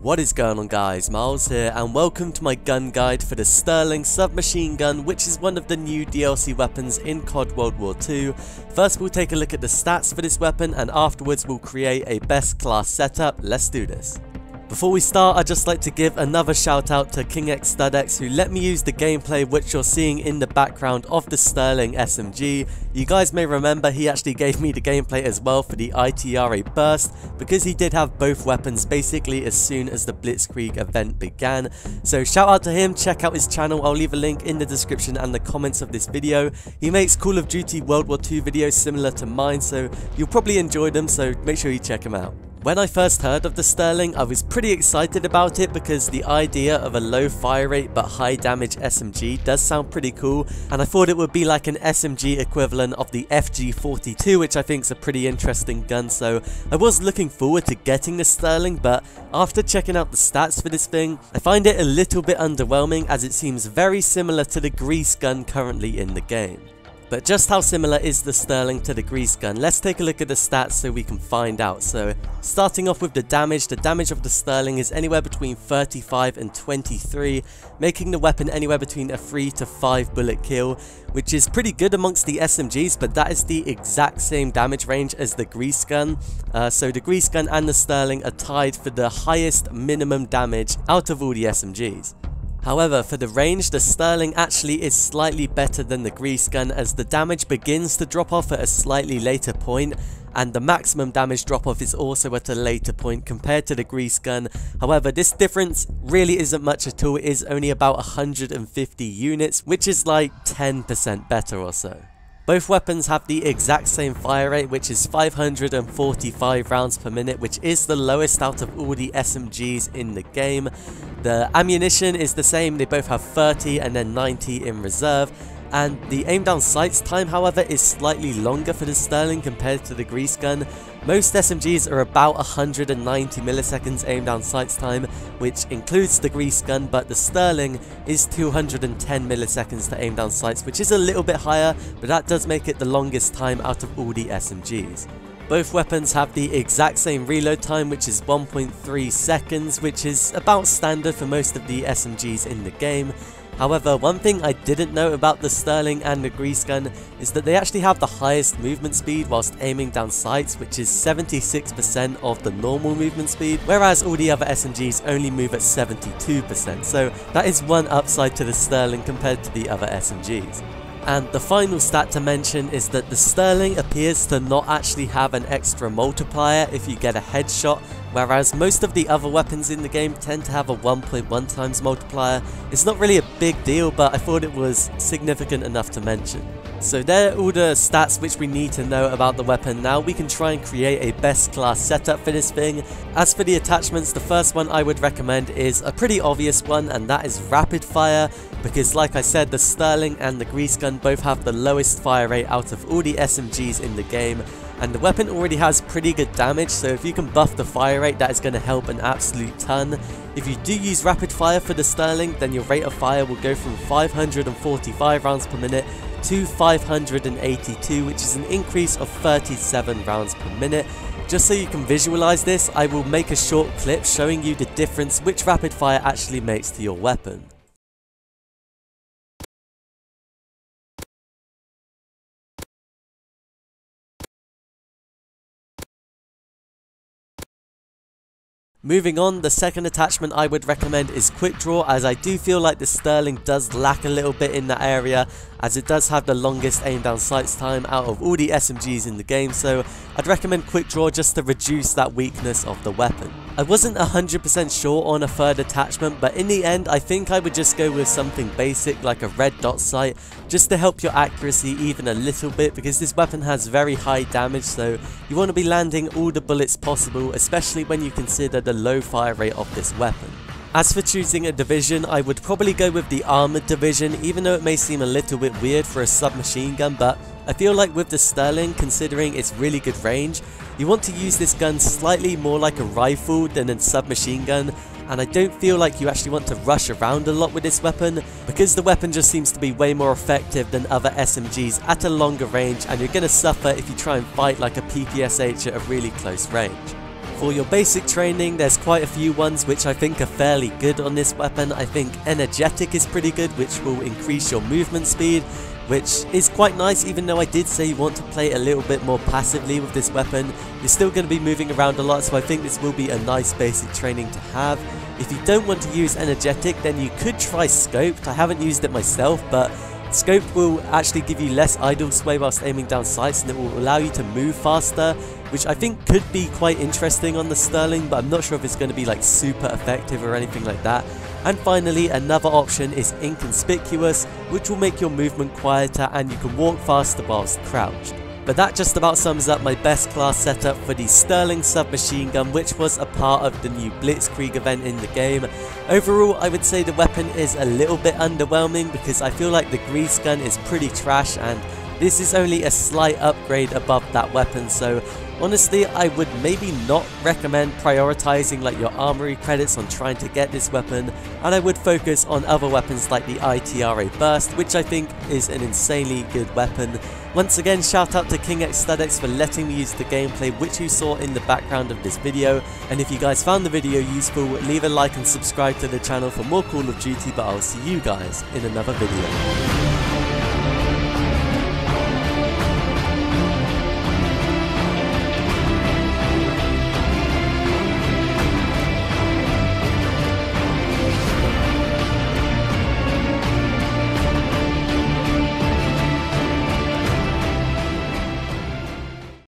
What is going on, guys? Miles here, and welcome to my gun guide for the Sterling submachine gun, which is one of the new DLC weapons in COD WW2. First we'll take a look at the stats for this weapon, and afterwards we'll create a best class setup. Let's do this. Before we start, I'd just like to give another shout out to KingXStudX, who let me use the gameplay which you're seeing in the background of the Sterling SMG. You guys may remember he actually gave me the gameplay as well for the ITRA burst, because he did have both weapons basically as soon as the Blitzkrieg event began. So shout out to him, check out his channel, I'll leave a link in the description and the comments of this video. He makes Call of Duty World War II videos similar to mine, so you'll probably enjoy them, so make sure you check him out. When I first heard of the Sterling, I was pretty excited about it because the idea of a low fire rate but high damage SMG does sound pretty cool, and I thought it would be like an SMG equivalent of the FG42, which I think is a pretty interesting gun, so I was looking forward to getting the Sterling. But after checking out the stats for this thing, I find it a little bit underwhelming, as it seems very similar to the grease gun currently in the game. But just how similar is the Sterling to the grease gun? Let's take a look at the stats so we can find out. So starting off with the damage of the Sterling is anywhere between 35 and 23, making the weapon anywhere between a 3 to 5 bullet kill, which is pretty good amongst the SMGs, but that is the exact same damage range as the grease gun. So the grease gun and the Sterling are tied for the highest minimum damage out of all the SMGs. However, for the range, the Sterling actually is slightly better than the grease gun, as the damage begins to drop off at a slightly later point, and the maximum damage drop off is also at a later point compared to the grease gun. However, this difference really isn't much at all. It is only about 150 units, which is like 10% better or so. Both weapons have the exact same fire rate, which is 545 rounds per minute, which is the lowest out of all the SMGs in the game. The ammunition is the same, they both have 30 and then 90 in reserve. And the aim down sights time, however, is slightly longer for the Sterling compared to the grease gun. Most SMGs are about 190 milliseconds aim down sights time, which includes the grease gun, but the Sterling is 210 milliseconds to aim down sights, which is a little bit higher, but that does make it the longest time out of all the SMGs. Both weapons have the exact same reload time, which is 1.3 seconds, which is about standard for most of the SMGs in the game. However, one thing I didn't know about the Sterling and the grease gun is that they actually have the highest movement speed whilst aiming down sights, which is 76% of the normal movement speed, whereas all the other SMGs only move at 72%, so that is one upside to the Sterling compared to the other SMGs. And the final stat to mention is that the Sterling appears to not actually have an extra multiplier if you get a headshot, whereas most of the other weapons in the game tend to have a 1.1 times multiplier. It's not really a big deal, but I thought it was significant enough to mention. So there are all the stats which we need to know about the weapon. Now we can try and create a best class setup for this thing. As for the attachments, the first one I would recommend is a pretty obvious one, and that is rapid fire, because like I said, the Sterling and the grease gun both have the lowest fire rate out of all the SMGs in the game, and the weapon already has pretty good damage, so if you can buff the fire rate, that is going to help an absolute ton. If you do use rapid fire for the Sterling, then your rate of fire will go from 545 rounds per minute to 582, which is an increase of 37 rounds per minute. Just so you can visualize this, I will make a short clip showing you the difference which rapid fire actually makes to your weapon. Moving on, the second attachment I would recommend is quick draw, as I do feel like the Sterling does lack a little bit in that area, as it does have the longest aim down sights time out of all the SMGs in the game, so I'd recommend quick draw just to reduce that weakness of the weapon. I wasn't 100% sure on a third attachment, but in the end I think I would just go with something basic like a red dot sight, just to help your accuracy even a little bit, because this weapon has very high damage, so you want to be landing all the bullets possible, especially when you consider the low fire rate of this weapon. As for choosing a division, I would probably go with the armored division, even though it may seem a little bit weird for a submachine gun, but I feel like with the Sterling, considering its really good range, you want to use this gun slightly more like a rifle than a submachine gun, and I don't feel like you actually want to rush around a lot with this weapon, because the weapon just seems to be way more effective than other SMGs at a longer range, and you're going to suffer if you try and fight like a PPSH at a really close range. For your basic training, there's quite a few ones which I think are fairly good on this weapon. I think energetic is pretty good, which will increase your movement speed, which is quite nice. Even though I did say you want to play a little bit more passively with this weapon, you're still going to be moving around a lot, so I think this will be a nice basic training to have. If you don't want to use energetic, then you could try scoped. I haven't used it myself, but scoped will actually give you less idle sway whilst aiming down sights, and it will allow you to move faster, which I think could be quite interesting on the Sterling, but I'm not sure if it's going to be like super effective or anything like that. And finally, another option is inconspicuous, which will make your movement quieter and you can walk faster whilst crouched. But that just about sums up my best class setup for the Sterling submachine gun, which was a part of the new Blitzkrieg event in the game. Overall, I would say the weapon is a little bit underwhelming because I feel like the grease gun is pretty trash and this is only a slight upgrade above that weapon, so honestly I would maybe not recommend prioritizing like your armory credits on trying to get this weapon, and I would focus on other weapons like the ITRA Burst, which I think is an insanely good weapon. Once again, shout out to King Aesthetics for letting me use the gameplay which you saw in the background of this video, and if you guys found the video useful, leave a like and subscribe to the channel for more Call of Duty, but I'll see you guys in another video.